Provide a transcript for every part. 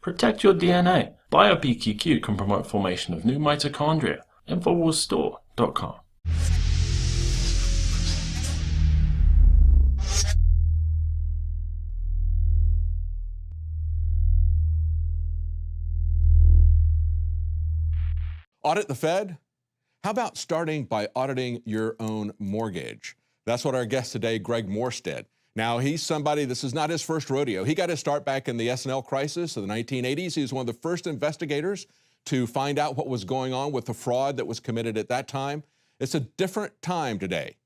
Protect your DNA. BioPQQ can promote formation of new mitochondria. Infowarsstore.com. Audit the Fed? How about starting by auditing your own mortgage? That's what our guest today, Greg Morse, did. Now, he's somebody, this is not his first rodeo. He got his start back in the S&L crisis of the 1980s. He was one of the first investigators to find out what was going on with the fraud that was committed at that time. It's a different time today.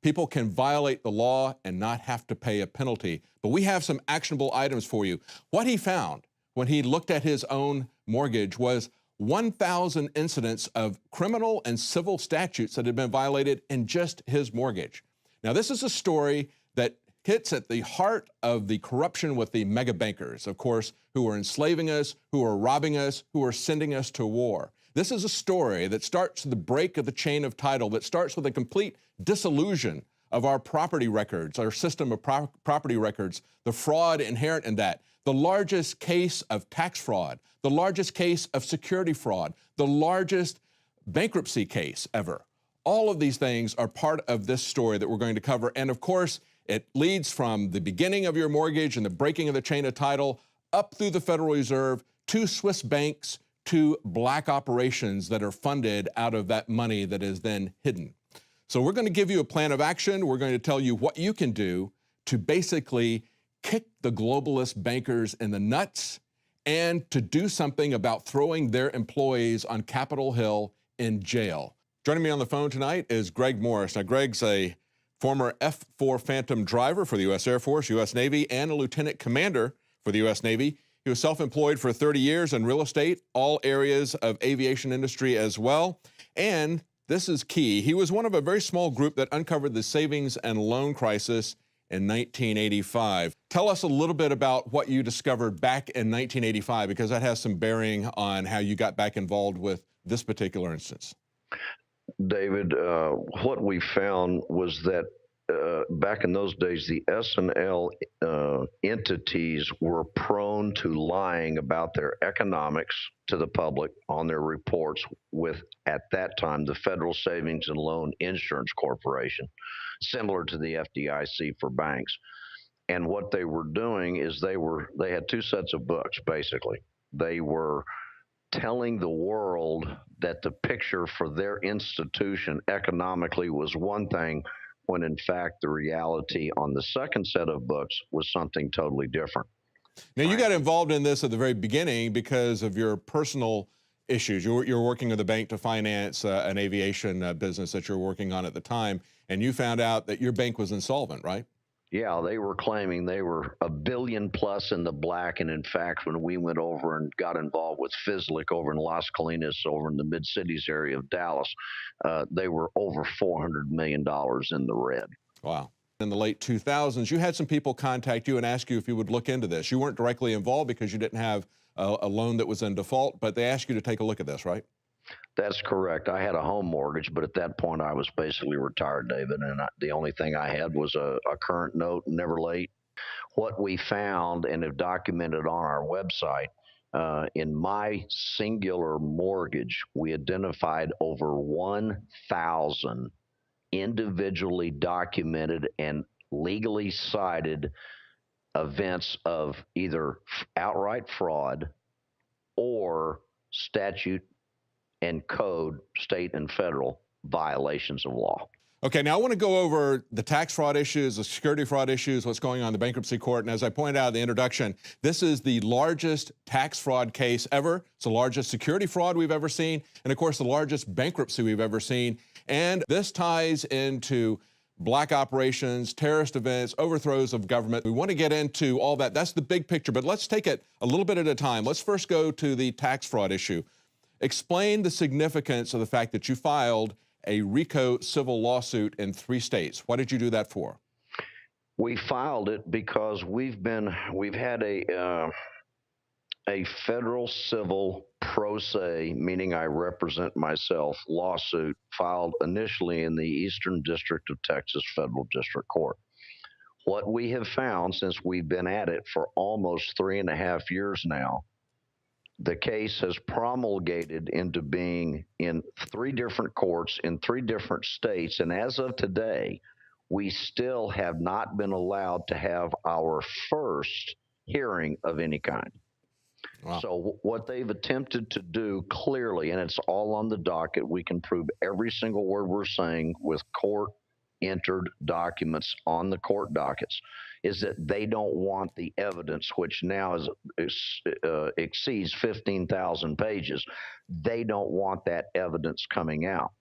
People can violate the law and not have to pay a penalty. But we have some actionable items for you. What he found when he looked at his own mortgage was 1,000 incidents of criminal and civil statutes that had been violated in just his mortgage. Now, this is a story that hits at the heart of the corruption with the mega bankers, of course, who are enslaving us, who are robbing us, who are sending us to war. This is a story that starts the break of the chain of title, that starts with a complete dissolution of our property records, our system of property records, the fraud inherent in that, the largest case of tax fraud, the largest case of security fraud, the largest bankruptcy case ever. All of these things are part of this story that we're going to cover. And of course, it leads from the beginning of your mortgage and the breaking of the chain of title up through the Federal Reserve to Swiss banks to black operations that are funded out of that money that is then hidden. So we're going to give you a plan of action. We're going to tell you what you can do to basically kick the globalist bankers in the nuts and to do something about throwing their employees on Capitol Hill in jail. Joining me on the phone tonight is Greg Morse. Now, Greg's a former F-4 Phantom driver for the U.S. Air Force, U.S. Navy, and a lieutenant commander for the U.S. Navy. He was self-employed for 30 years in real estate, all areas of aviation industry as well. And this is key. He was one of a very small group that uncovered the savings and loan crisis in 1985. Tell us a little bit about what you discovered back in 1985, because that has some bearing on how you got back involved with this particular instance. David, what we found was that back in those days, the S&L entities were prone to lying about their economics to the public on their reports with, at that time, the Federal Savings and Loan Insurance Corporation, similar to the FDIC for banks. And what they were doing is they had two sets of books, basically. They were telling the world that the picture for their institution economically was one thing, when in fact the reality on the second set of books was something totally different. Now, you got involved in this at the very beginning because of your personal issues. You're working with a bank to finance an aviation business that you're working on at the time, and you found out that your bank was insolvent, right? Yeah, they were claiming they were $1 billion plus in the black, and in fact, when we went over and got involved with Fislick over in Las Colinas, over in the mid-cities area of Dallas, they were over $400 million in the red. Wow. In the late 2000s, you had some people contact you and ask you if you would look into this. You weren't directly involved because you didn't have a loan that was in default, but they asked you to take a look at this, right? That's correct. I had a home mortgage, but at that point I was basically retired, David, and the only thing I had was a current note, never late. What we found and have documented on our website, in my singular mortgage, we identified over 1,000 individually documented and legally cited events of either outright fraud or statute and code, state and federal violations of law. Okay, now I want to go over the tax fraud issues, the security fraud issues, what's going on in the bankruptcy court. And as I pointed out in the introduction, this is the largest tax fraud case ever. It's the largest security fraud we've ever seen. And of course, the largest bankruptcy we've ever seen. And this ties into black operations, terrorist events, overthrows of government. We want to get into all that. That's the big picture, but let's take it a little bit at a time. Let's first go to the tax fraud issue. Explain the significance of the fact that you filed a RICO civil lawsuit in 3 states. Why did you do that for? We filed it because we've had a federal civil pro se, meaning I represent myself, lawsuit filed initially in the Eastern District of Texas Federal District Court. What we have found since we've been at it for almost 3.5 years now The case has promulgated into being in 3 different courts in 3 different states. And as of today, we still have not been allowed to have our first hearing of any kind. Wow. So what they've attempted to do clearly, and it's all on the docket, we can prove every single word we're saying with court entered documents on the court dockets, is that they don't want the evidence, which now exceeds 15,000 pages. They don't want that evidence coming out.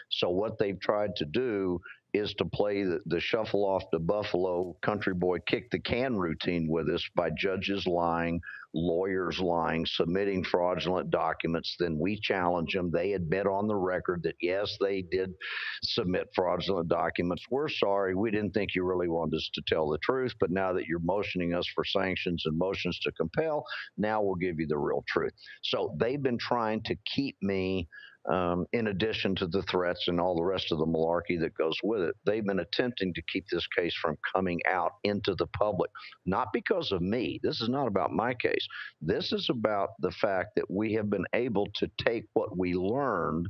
So what they've tried to do is to play the shuffle off the Buffalo country boy kick the can routine with us by judges lying, lawyers lying, submitting fraudulent documents. Then we challenge them. They admit on the record that, yes, they did submit fraudulent documents. We're sorry. We didn't think you really wanted us to tell the truth. But now that you're motioning us for sanctions and motions to compel, now we'll give you the real truth. So they've been trying to keep me, in addition to the threats and all the rest of the malarkey that goes with it, they've been attempting to keep this case from coming out into the public. Not because of me. This is not about my case. This is about the fact that we have been able to take what we learned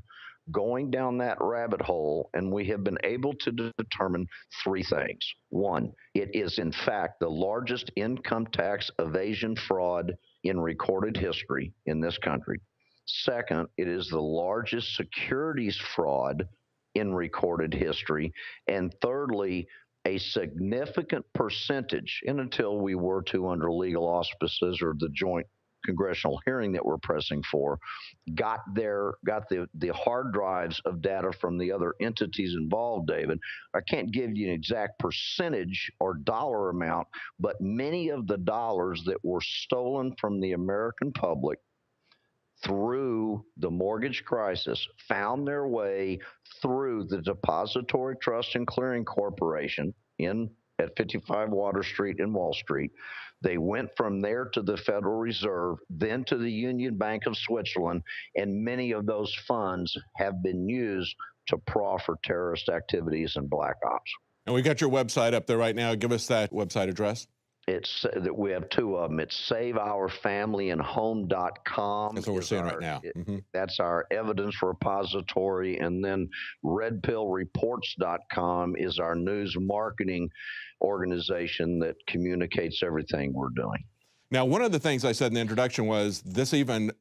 going down that rabbit hole, and we have been able to determine 3 things. 1, it is in fact the largest income tax evasion fraud in recorded history in this country. Second, it is the largest securities fraud in recorded history. And thirdly, a significant percentage, and until we were to, under legal auspices or the joint congressional hearing that we're pressing for, got the hard drives of data from the other entities involved, David. I can't give you an exact percentage or dollar amount, but many of the dollars that were stolen from the American public through the mortgage crisis found their way through the Depository Trust and Clearing Corporation at 55 Water Street in Wall Street. They went from there to the Federal Reserve, then to the Union Bank of Switzerland, and many of those funds have been used to proffer terrorist activities and black ops. And we got your website up there right now. Give us that website address. It's that we have 2 of them. It's saveourfamilyandhome.com. That's what we're seeing right now. That's our evidence repository. And then redpillreports.com is our news marketing organization that communicates everything we're doing. Now, one of the things I said in the introduction was this even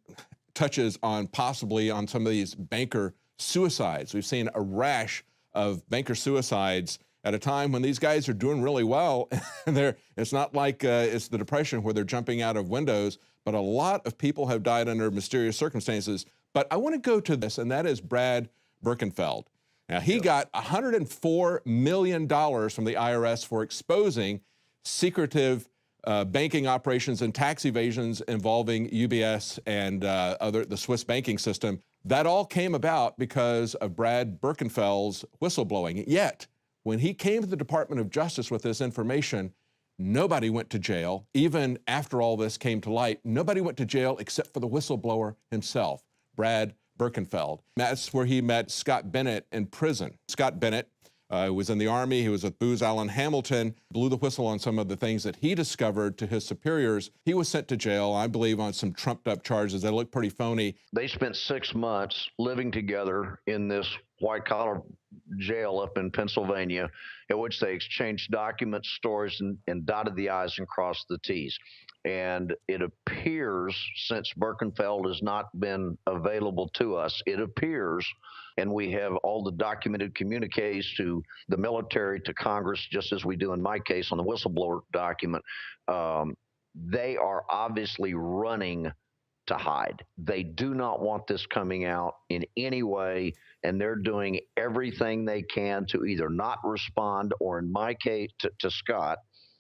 touches on possibly on some of these banker suicides. We've seen a rash of banker suicides at a time when these guys are doing really well. And it's not like it's the Depression where they're jumping out of windows, but a lot of people have died under mysterious circumstances. But I want to go to this, and that is Brad Birkenfeld. Now, he got $104 million from the IRS for exposing secretive banking operations and tax evasions involving UBS and the Swiss banking system. That all came about because of Brad Birkenfeld's whistleblowing. Yet, when he came to the Department of Justice with this information, nobody went to jail. Even after all this came to light, nobody went to jail except for the whistleblower himself, Brad Birkenfeld. That's where he met Scott Bennett in prison. Scott Bennett was in the Army. He was with Booz Allen Hamilton, blew the whistle on some of the things that he discovered to his superiors. He was sent to jail, I believe, on some trumped-up charges that look pretty phony. They spent 6 months living together in this white-collar jail up in Pennsylvania, at which they exchanged documents, stories, and dotted the I's and crossed the T's. And it appears, since Birkenfeld has not been available to us, it appears, and we have all the documented communiques to the military, to Congress, just as we do in my case on the whistleblower document, they are obviously running to hide. They do not want this coming out in any way, and they're doing everything they can to either not respond, or in my case, to Scott,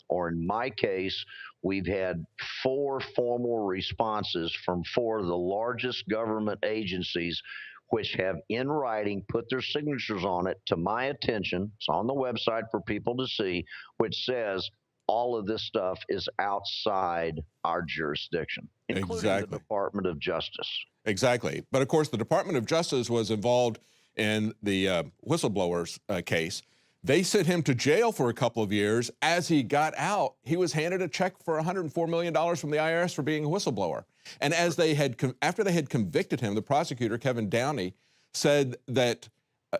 or in my case, we've had 4 formal responses from 4 of the largest government agencies, which have in writing put their signatures on it to my attention. It's on the website for people to see, which says all of this stuff is outside our jurisdiction, including the Department of Justice. Exactly. But of course, the Department of Justice was involved in the whistleblowers case. They sent him to jail for a couple of years. As he got out, he was handed a check for $104 million from the IRS for being a whistleblower. And as after they had convicted him, the prosecutor, Kevin Downey, said that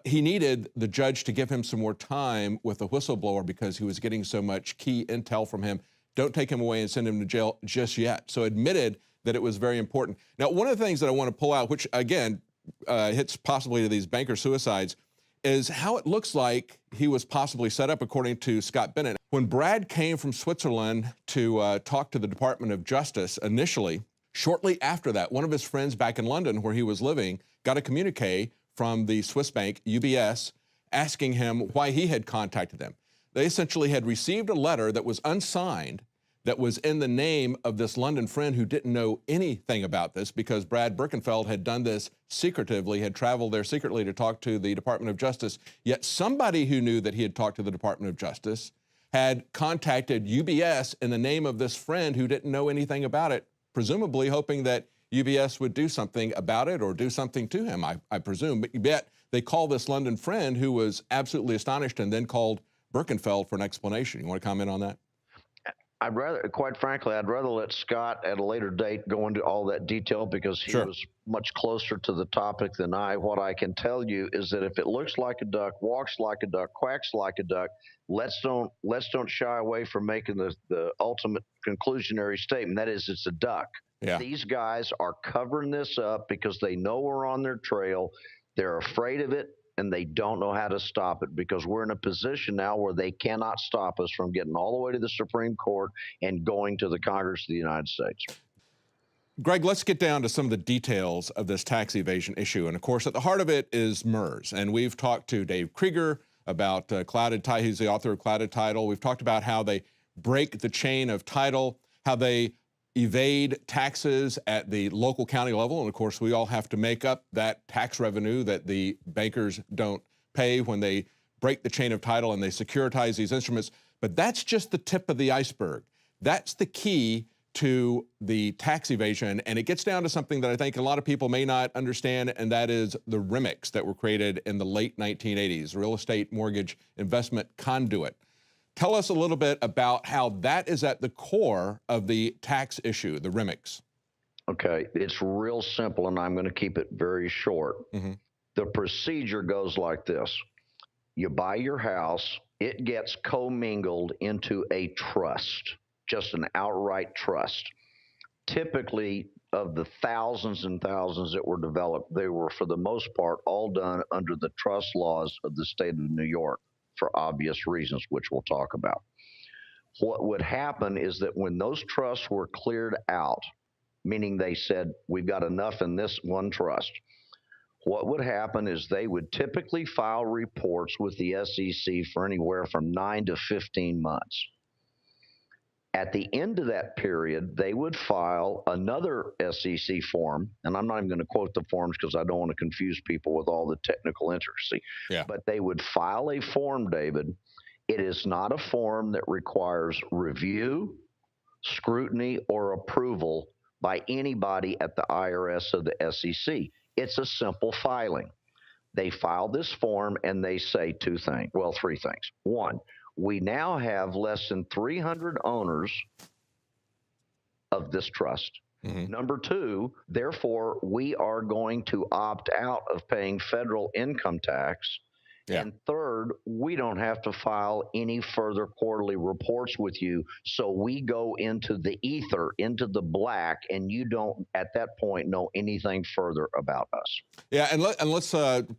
he needed the judge to give him some more time with the whistleblower because he was getting so much key intel from him. Don't take him away and send him to jail just yet. So admitted that it was very important. Now, one of the things that I want to pull out, which again hits possibly to these banker suicides, is how it looks like he was possibly set up, according to Scott Bennett. When Brad came from Switzerland to talk to the Department of Justice initially, shortly after that, one of his friends back in London, where he was living, got a communique from the Swiss bank, UBS, asking him why he had contacted them. They essentially had received a letter that was unsigned, that was in the name of this London friend who didn't know anything about this, because Brad Birkenfeld had done this secretively, had traveled there secretly to talk to the Department of Justice. Yet somebody who knew that he had talked to the Department of Justice had contacted UBS in the name of this friend who didn't know anything about it, presumably hoping that UBS would do something about it or do something to him, I presume. But yet they called this London friend, who was absolutely astonished, and then called Birkenfeld for an explanation. You want to comment on that? Quite frankly, I'd rather let Scott at a later date go into all that detail, because he was much closer to the topic than I. What I can tell you is that if it looks like a duck, walks like a duck, quacks like a duck, let's don't shy away from making the ultimate conclusionary statement. That is, it's a duck. Yeah. These guys are covering this up because they know we're on their trail. They're afraid of it, and they don't know how to stop it, because we're in a position now where they cannot stop us from getting all the way to the Supreme Court and going to the Congress of the United States. Greg, let's get down to some of the details of this tax evasion issue. And of course, at the heart of it is MERS. And we've talked to Dave Krieger about Clouded Title. He's the author of Clouded Title. We've talked about how they break the chain of title, how they evade taxes at the local county level. And of course, we all have to make up that tax revenue that the bankers don't pay when they break the chain of title and they securitize these instruments. But that's just the tip of the iceberg. That's the key to the tax evasion. And it gets down to something that I think a lot of people may not understand, and that is the REMICs that were created in the late 1980s, real estate mortgage investment conduit. Tell us a little bit about how that is at the core of the tax issue, the REMICs. Okay, it's real simple, and I'm going to keep it very short. Mm-hmm. The procedure goes like this. You buy your house, it gets commingled into a trust, just an outright trust. Typically, of the thousands and thousands that were developed, they were, for the most part, all done under the trust laws of the state of New York, for obvious reasons, which we'll talk about. What would happen is that when those trusts were cleared out, meaning they said, we've got enough in this one trust, what would happen is they would typically file reports with the SEC for anywhere from 9 to 15 months. At the end of that period, they would file another SEC form, and I'm not even going to quote the forms because I don't want to confuse people with all the technical intricacy. Yeah. But they would file a form, David. It is not a form that requires review, scrutiny, or approval by anybody at the IRS or the SEC. It's a simple filing. They file this form and they say three things. One, we now have less than 300 owners of this trust. Mm-hmm. Number two, therefore, we are going to opt out of paying federal income tax. Yeah. And third, we don't have to file any further quarterly reports with you. So we go into the ether, into the black, and you don't, at that point, know anything further about us. Yeah, and let's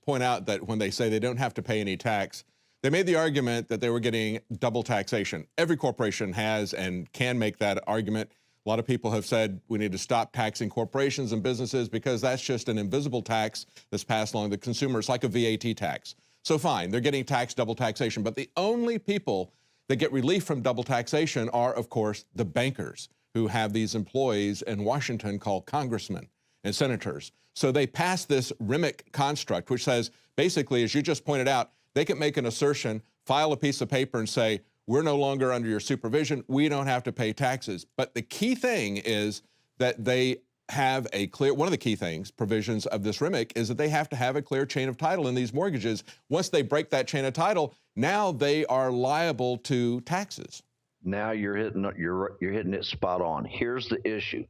point out that when they say they don't have to pay any tax, they made the argument that they were getting double taxation. Every corporation has and can make that argument. A lot of people have said we need to stop taxing corporations and businesses because that's just an invisible tax that's passed along to consumers, like a VAT tax. So fine, they're getting taxed double taxation. But the only people that get relief from double taxation are, of course, the bankers who have these employees in Washington called congressmen and senators. So they passed this REMIC construct, which says, basically, as you just pointed out, they can make an assertion, file a piece of paper and say, we're no longer under your supervision. We don't have to pay taxes. But the key thing is that they have a clear, one of the key things, provisions of this REMIC is that they have to have a clear chain of title in these mortgages. Once they break that chain of title, now they are liable to taxes. Now you're hitting it spot on. Here's the issue.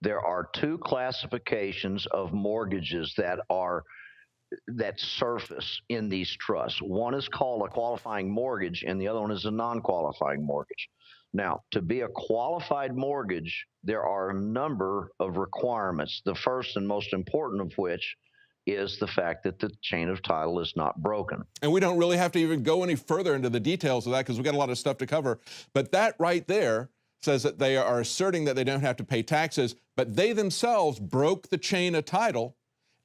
There are two classifications of mortgages that surface in these trusts. One is called a qualifying mortgage, and the other one is a non-qualifying mortgage. Now, to be a qualified mortgage, there are a number of requirements, the first and most important of which is the fact that the chain of title is not broken. And we don't really have to even go any further into the details of that because we've got a lot of stuff to cover. But that right there says that they are asserting that they don't have to pay taxes, but they themselves broke the chain of title,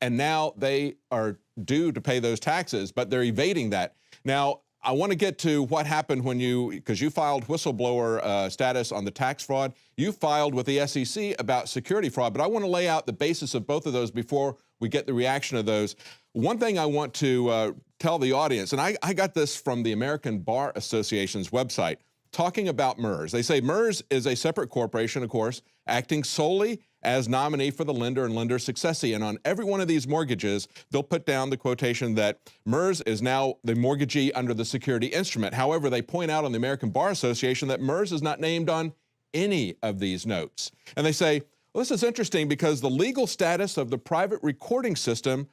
and now they are due to pay those taxes, but they're evading that. Now, I want to get to what happened when because you filed whistleblower status on the tax fraud. You filed with the SEC about security fraud, but I want to lay out the basis of both of those before we get the reaction of those. One thing I want to tell the audience, and I got this from the American Bar Association's website, talking about MERS. They say MERS is a separate corporation, of course, acting solely as nominee for the lender and lender successee. And on every one of these mortgages, they'll put down the quotation that MERS is now the mortgagee under the security instrument. However, they point out on the American Bar Association that MERS is not named on any of these notes. And they say, well, this is interesting because the legal status of the private recording system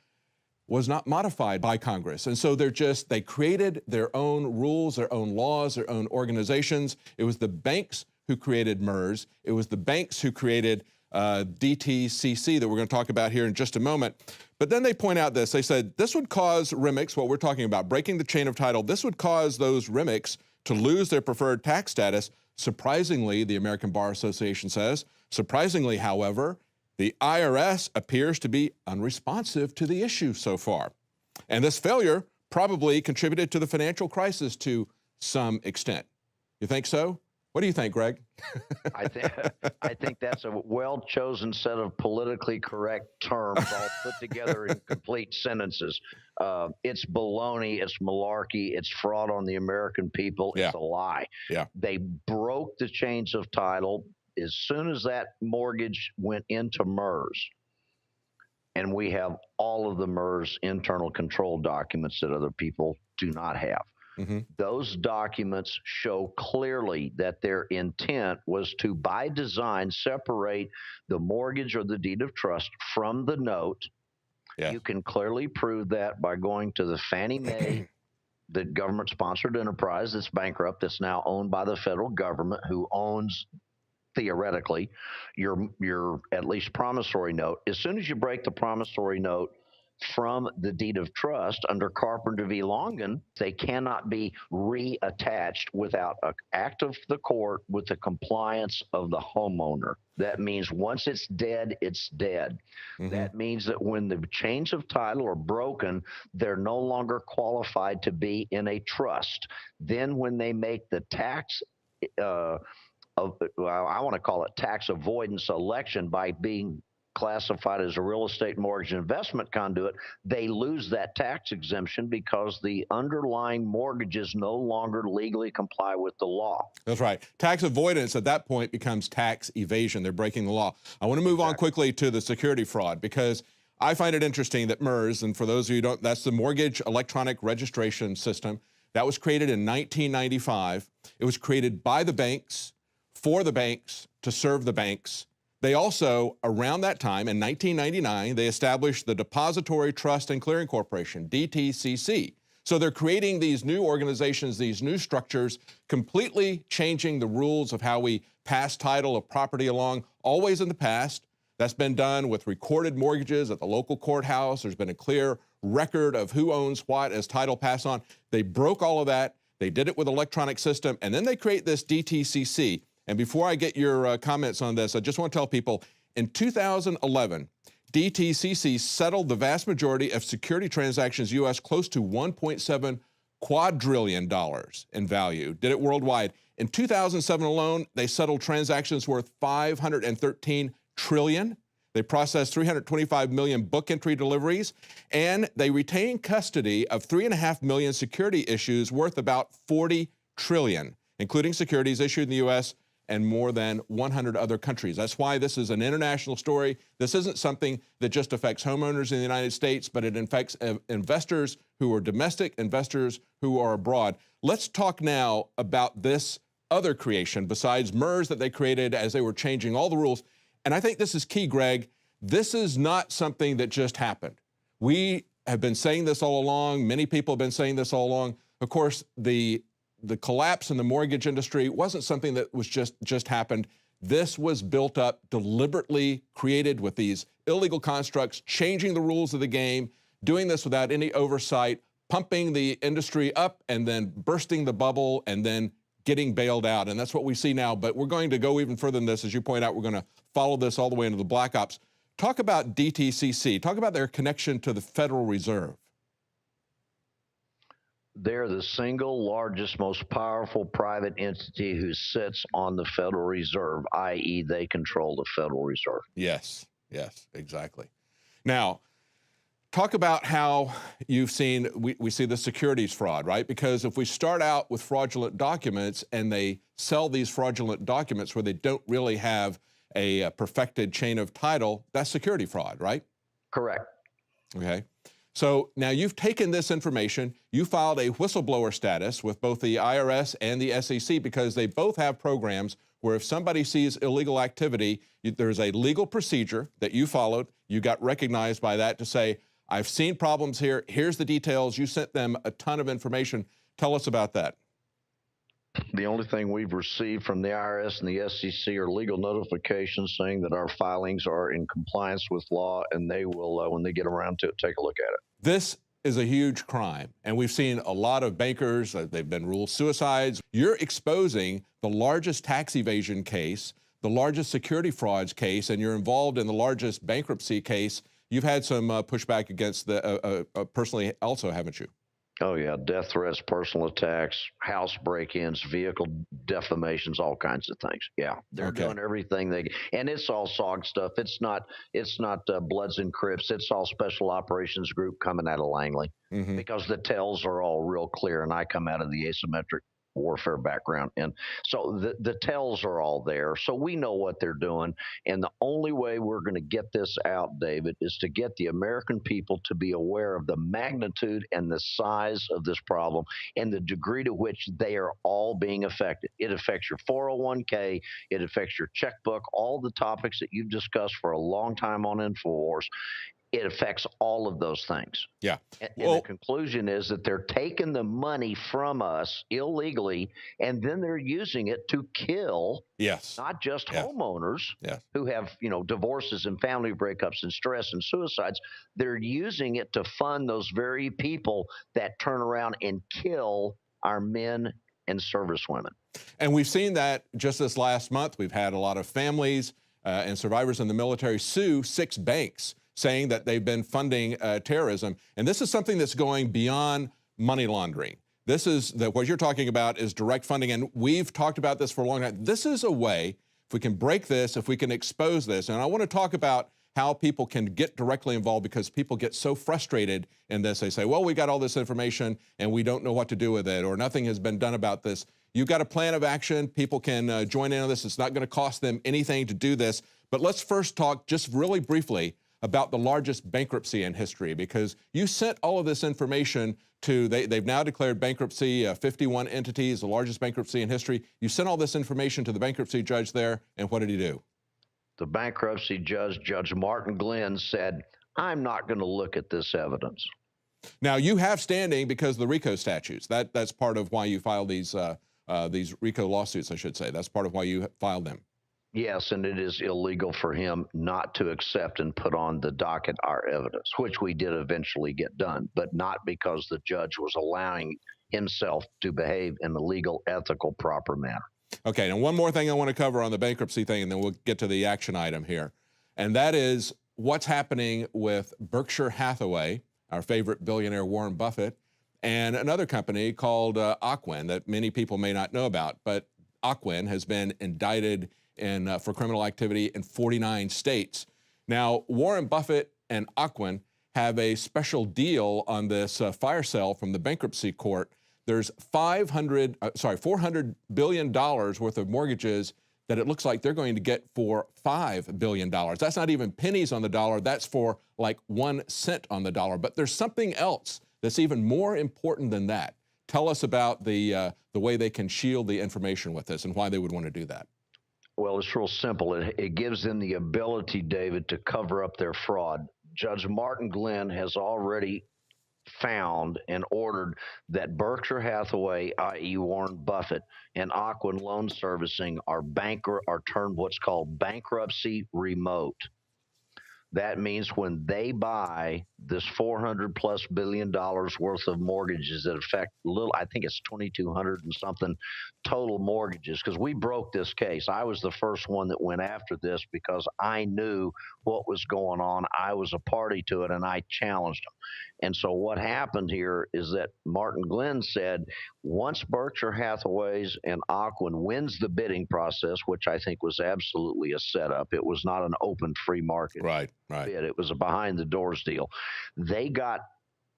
was not modified by Congress. And so they created their own rules, their own laws, their own organizations. It was the banks who created MERS. It was the banks who created DTCC that we're going to talk about here in just a moment. But then they point out this. They said this would cause REMICs, what we're talking about, breaking the chain of title, this would cause those REMICs to lose their preferred tax status. Surprisingly, the American Bar Association says, surprisingly, however, the IRS appears to be unresponsive to the issue so far. And this failure probably contributed to the financial crisis to some extent. You think so? What do you think, Greg? I think that's a well-chosen set of politically correct terms all put together in complete sentences. It's baloney, it's malarkey, it's fraud on the American people, it's a lie. Yeah. They broke the chains of title as soon as that mortgage went into MERS. And we have all of the MERS internal control documents that other people do not have. Mm-hmm. Those documents show clearly that their intent was to, by design, separate the mortgage or the deed of trust from the note. Yeah. You can clearly prove that by going to the Fannie Mae, the government-sponsored enterprise that's bankrupt, that's now owned by the federal government, who owns, theoretically, your at least promissory note. As soon as you break the promissory note from the deed of trust under Carpenter v. Longan, they cannot be reattached without an act of the court with the compliance of the homeowner. That means once it's dead, it's dead. Mm-hmm. That means that when the chains of title are broken, they're no longer qualified to be in a trust. Then when they make the tax I want to call it tax avoidance election by being classified as a real estate mortgage investment conduit, they lose that tax exemption because the underlying mortgages no longer legally comply with the law. That's right. Tax avoidance at that point becomes tax evasion. They're breaking the law. I want to move on quickly to the security fraud because I find it interesting that MERS, and for those of you who don't, that's the Mortgage Electronic Registration System. That was created in 1995. It was created by the banks, for the banks, to serve the banks. They also, around that time, in 1999, they established the Depository Trust and Clearing Corporation, DTCC. So they're creating these new organizations, these new structures, completely changing the rules of how we pass title of property along. Always in the past, that's been done with recorded mortgages at the local courthouse. There's been a clear record of who owns what as title pass on. They broke all of that. They did it with electronic system, and then they create this DTCC. And before I get your comments on this, I just want to tell people, in 2011, DTCC settled the vast majority of security transactions U.S. close to $1.7 quadrillion in value, did it worldwide. In 2007 alone, they settled transactions worth $513 trillion. They processed 325 million book entry deliveries, and they retained custody of 3.5 million security issues worth about $40 trillion, including securities issued in the U.S. and more than 100 other countries. That's why this is an international story. This isn't something that just affects homeowners in the United States, but it affects investors who are domestic, investors who are abroad. Let's talk now about this other creation besides MERS that they created as they were changing all the rules. And I think this is key, Greg. This is not something that just happened. We have been saying this all along. Many people have been saying this all along. Of course, the collapse in the mortgage industry wasn't something that was just happened. This was built up, deliberately created with these illegal constructs, changing the rules of the game, doing this without any oversight, pumping the industry up and then bursting the bubble and then getting bailed out. And that's what we see now. But we're going to go even further than this. As you point out, we're going to follow this all the way into the Black Ops. Talk about DTCC. Talk about their connection to the Federal Reserve. They're the single largest, most powerful private entity who sits on the Federal Reserve, i.e. they control the Federal Reserve. Yes, exactly. Now, talk about how you've seen, we see the securities fraud, right? Because if we start out with fraudulent documents and they sell these fraudulent documents where they don't really have a perfected chain of title, that's security fraud, right? Correct. Okay. So now you've taken this information, you filed a whistleblower status with both the IRS and the SEC because they both have programs where if somebody sees illegal activity, there's a legal procedure that you followed. You got recognized by that to say, I've seen problems here. Here's the details. You sent them a ton of information. Tell us about that. The only thing we've received from the IRS and the SEC are legal notifications saying that our filings are in compliance with law, and they will, when they get around to it, take a look at it. This is a huge crime, and we've seen a lot of bankers, they've been ruled suicides. You're exposing the largest tax evasion case, the largest security frauds case, and you're involved in the largest bankruptcy case. You've had some pushback against the personally also, haven't you? Oh, yeah. Death threats, personal attacks, house break-ins, vehicle defamations, all kinds of things. Yeah. They're doing everything and it's all SOG stuff. It's not Bloods and Crips. It's all Special Operations Group coming out of Langley because the tells are all real clear. And I come out of the asymmetric warfare background. And so the tells are all there. So we know what they're doing. And the only way we're going to get this out, David, is to get the American people to be aware of the magnitude and the size of this problem and the degree to which they are all being affected. It affects your 401k. It affects your checkbook, all the topics that you've discussed for a long time on Infowars. It affects all of those things. Yeah. And the conclusion is that they're taking the money from us illegally, and then they're using it to kill not just homeowners who have, divorces and family breakups and stress and suicides. They're using it to fund those very people that turn around and kill our men and servicewomen. And we've seen that just this last month. We've had a lot of families and survivors in the military sue 6 banks saying that they've been funding terrorism. And this is something that's going beyond money laundering. This is what you're talking about is direct funding. And we've talked about this for a long time. This is a way, if we can break this, if we can expose this. And I want to talk about how people can get directly involved because people get so frustrated in this. They say, well, we got all this information and we don't know what to do with it, or nothing has been done about this. You've got a plan of action. People can join in on this. It's not going to cost them anything to do this. But let's first talk just really briefly about the largest bankruptcy in history, because you sent all of this information to, they've now declared bankruptcy, 51 entities, the largest bankruptcy in history. You sent all this information to the bankruptcy judge there, and what did he do? The bankruptcy judge, Judge Martin Glenn, said, I'm not going to look at this evidence. Now, you have standing because of the RICO statutes. That's part of why you filed these RICO lawsuits, I should say. That's part of why you filed them. Yes, and it is illegal for him not to accept and put on the docket our evidence, which we did eventually get done, but not because the judge was allowing himself to behave in a legal, ethical, proper manner. Okay, now one more thing I want to cover on the bankruptcy thing, and then we'll get to the action item here. And that is what's happening with Berkshire Hathaway, our favorite billionaire Warren Buffett, and another company called Ocwen that many people may not know about. But Ocwen has been indicted for criminal activity in 49 states. Now, Warren Buffett and Ocwen have a special deal on this fire sale from the bankruptcy court. There's $400 billion worth of mortgages that it looks like they're going to get for $5 billion. That's not even pennies on the dollar. That's for like 1 cent on the dollar. But there's something else that's even more important than that. Tell us about the way they can shield the information with this and why they would want to do that. Well, it's real simple. It gives them the ability, David, to cover up their fraud. Judge Martin Glenn has already found and ordered that Berkshire Hathaway, i.e. Warren Buffett, and Ocwen Loan Servicing are termed what's called bankruptcy remote. That means when they buy this $400+ billion worth of mortgages that affect I think it's 2,200 and something total mortgages, because we broke this case. I was the first one that went after this because I knew what was going on. I was a party to it, and I challenged them. And so what happened here is that Martin Glenn said once Berkshire Hathaway's and Ocwen wins the bidding process, which I think was absolutely a setup. It was not an open free market bid. It was a behind the doors deal. They got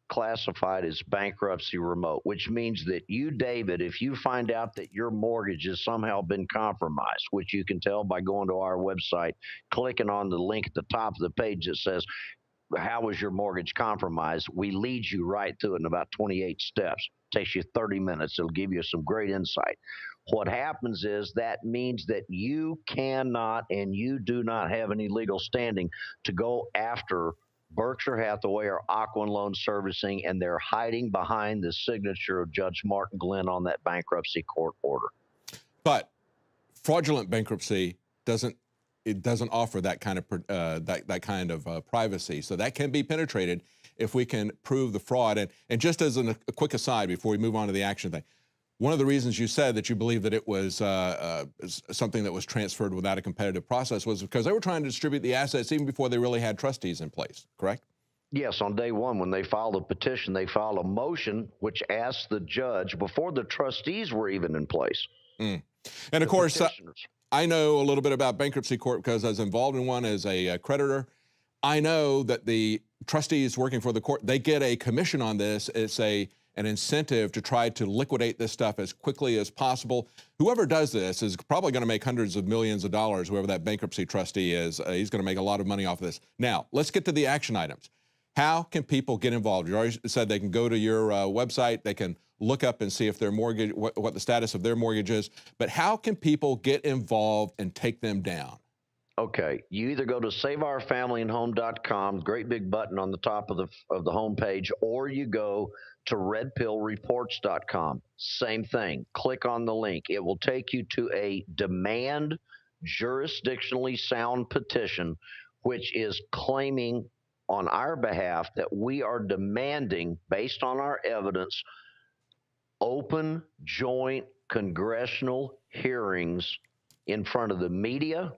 classified as bankruptcy remote, which means that you, David, if you find out that your mortgage has somehow been compromised, which you can tell by going to our website, clicking on the link at the top of the page that says, how was your mortgage compromised? We lead you right through it in about 28 steps. It takes you 30 minutes. It'll give you some great insight. What happens is that means that you cannot and you do not have any legal standing to go after Berkshire Hathaway or Ocwen Loan Servicing, and they're hiding behind the signature of Judge Martin Glenn on that bankruptcy court order. But fraudulent bankruptcy doesn't offer that kind of privacy. So that can be penetrated if we can prove the fraud. And just as a quick aside before we move on to the action thing, one of the reasons you said that you believe that it was something that was transferred without a competitive process was because they were trying to distribute the assets even before they really had trustees in place, correct? Yes, on day one, when they filed a petition, they filed a motion which asked the judge, before the trustees were even in place. And of course, I know a little bit about bankruptcy court because I was involved in one as a creditor. I know that the trustees working for the court, they get a commission on this. It's an incentive to try to liquidate this stuff as quickly as possible. Whoever does this is probably going to make hundreds of millions of dollars, whoever that bankruptcy trustee is. He's going to make a lot of money off of this. Now, let's get to the action items. How can people get involved? You already said they can go to your website. They can look up and see if their mortgage, what the status of their mortgage is. But how can people get involved and take them down? Okay, you either go to saveourfamilyandhome.com, great big button on the top of the homepage, or you go to redpillreports.com. Same thing. Click on the link. It will take you to a demand jurisdictionally sound petition, which is claiming on our behalf that we are demanding, based on our evidence, open joint congressional hearings in front of the media,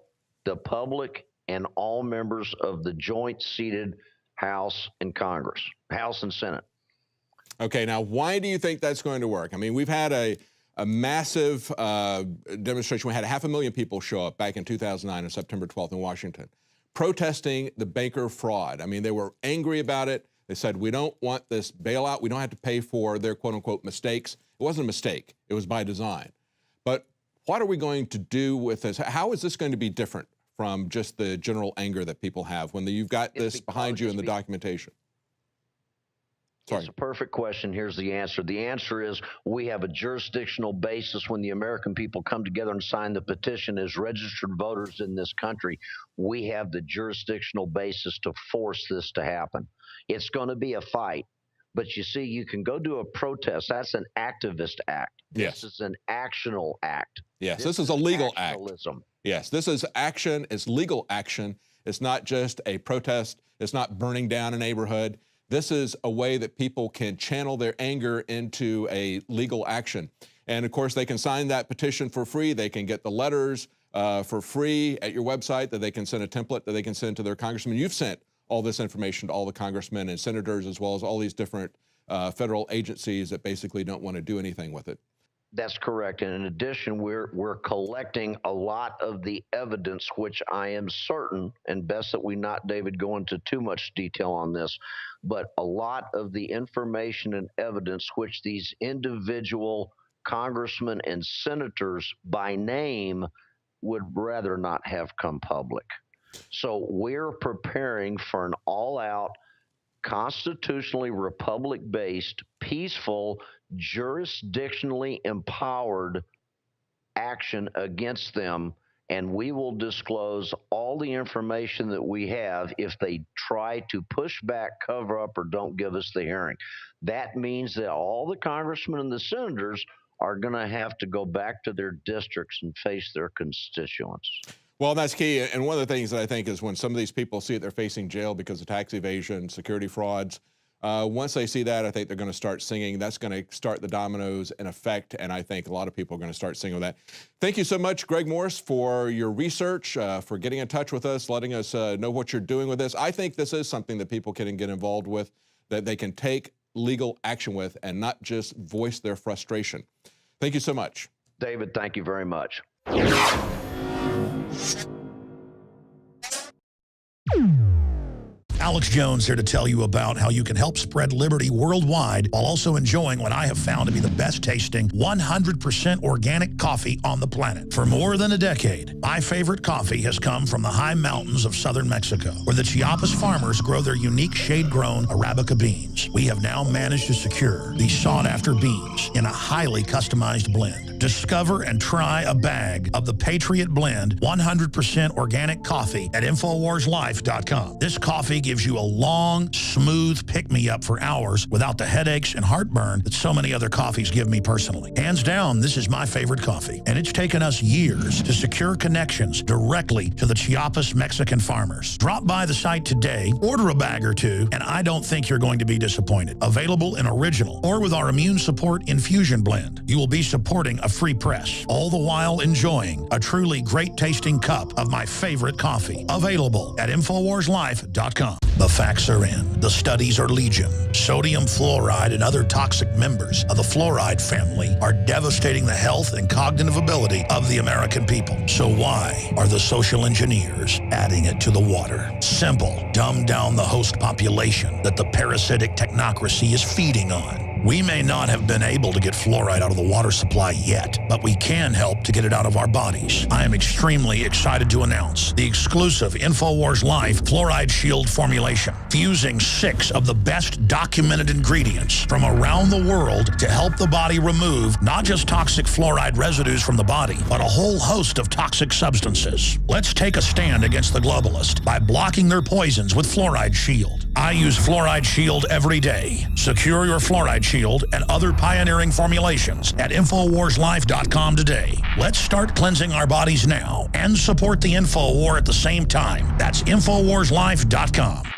the public, and all members of the joint seated House and Congress, House and Senate. Okay, now why do you think that's going to work? I mean, we've had a massive demonstration. We had 500,000 people show up back in 2009 on September 12th in Washington, protesting the banker fraud. I mean, they were angry about it. They said, we don't want this bailout. We don't have to pay for their quote unquote mistakes. It wasn't a mistake. It was by design. But what are we going to do with this? How is this going to be different from just the general anger that people have when you've got this behind you in the documentation? Sorry. It's a perfect question. Here's the answer. The answer is we have a jurisdictional basis when the American people come together and sign the petition as registered voters in this country. We have the jurisdictional basis to force this to happen. It's going to be a fight. But you see, you can go do a protest. That's an activist act. Yes. This is an actional act. Yes, this is a legal act. Actionalism. Yes, this is action. It's legal action. It's not just a protest. It's not burning down a neighborhood. This is a way that people can channel their anger into a legal action. And of course, they can sign that petition for free. They can get the letters for free at your website that they can send a template that they can send to their congressman. You've sent all this information to all the congressmen and senators, as well as all these different federal agencies that basically don't want to do anything with it. That's correct. And in addition, we're collecting a lot of the evidence, which I am certain, and best that we not, David, go into too much detail on this, but a lot of the information and evidence which these individual congressmen and senators by name would rather not have come public. So we're preparing for an all-out, constitutionally republic-based, peaceful, jurisdictionally empowered action against them, and we will disclose all the information that we have if they try to push back, cover up, or don't give us the hearing. That means that all the congressmen and the senators are going to have to go back to their districts and face their constituents. Well, that's key. And one of the things that I think is when some of these people see that they're facing jail because of tax evasion, security frauds, once they see that, I think they're going to start singing. That's going to start the dominoes in effect, and I think a lot of people are going to start singing with that. Thank you so much, Greg Morse, for your research, for getting in touch with us, letting us know what you're doing with this. I think this is something that people can get involved with, that they can take legal action with, and not just voice their frustration. Thank you so much. David, thank you very much. Alex Jones here to tell you about how you can help spread liberty worldwide while also enjoying what I have found to be the best tasting 100% organic coffee on the planet. For more than a decade, my favorite coffee has come from the high mountains of southern Mexico, where the Chiapas farmers grow their unique shade-grown Arabica beans. We have now managed to secure these sought-after beans in a highly customized blend. Discover and try a bag of the Patriot Blend 100% organic coffee at InfoWarsLife.com. This coffee gives you a long, smooth pick-me-up for hours without the headaches and heartburn that so many other coffees give me personally. Hands down, this is my favorite coffee, and it's taken us years to secure connections directly to the Chiapas Mexican farmers. Drop by the site today, order a bag or two, and I don't think you're going to be disappointed. Available in original or with our immune support infusion blend. You will be supporting a free press, all the while enjoying a truly great-tasting cup of my favorite coffee. Available at InfoWarsLife.com. The facts are in. The studies are legion. Sodium fluoride and other toxic members of the fluoride family are devastating the health and cognitive ability of the American people. So why are the social engineers adding it to the water? Simple. Dumb down the host population that the parasitic technocracy is feeding on. We may not have been able to get fluoride out of the water supply yet, but we can help to get it out of our bodies. I am extremely excited to announce the exclusive InfoWars Life Fluoride Shield formulation, fusing 6 of the best documented ingredients from around the world to help the body remove not just toxic fluoride residues from the body, but a whole host of toxic substances. Let's take a stand against the globalists by blocking their poisons with Fluoride Shield. I use Fluoride Shield every day. Secure your Fluoride Shield and other pioneering formulations at InfoWarsLife.com today. Let's start cleansing our bodies now and support the Info War at the same time. That's InfoWarsLife.com.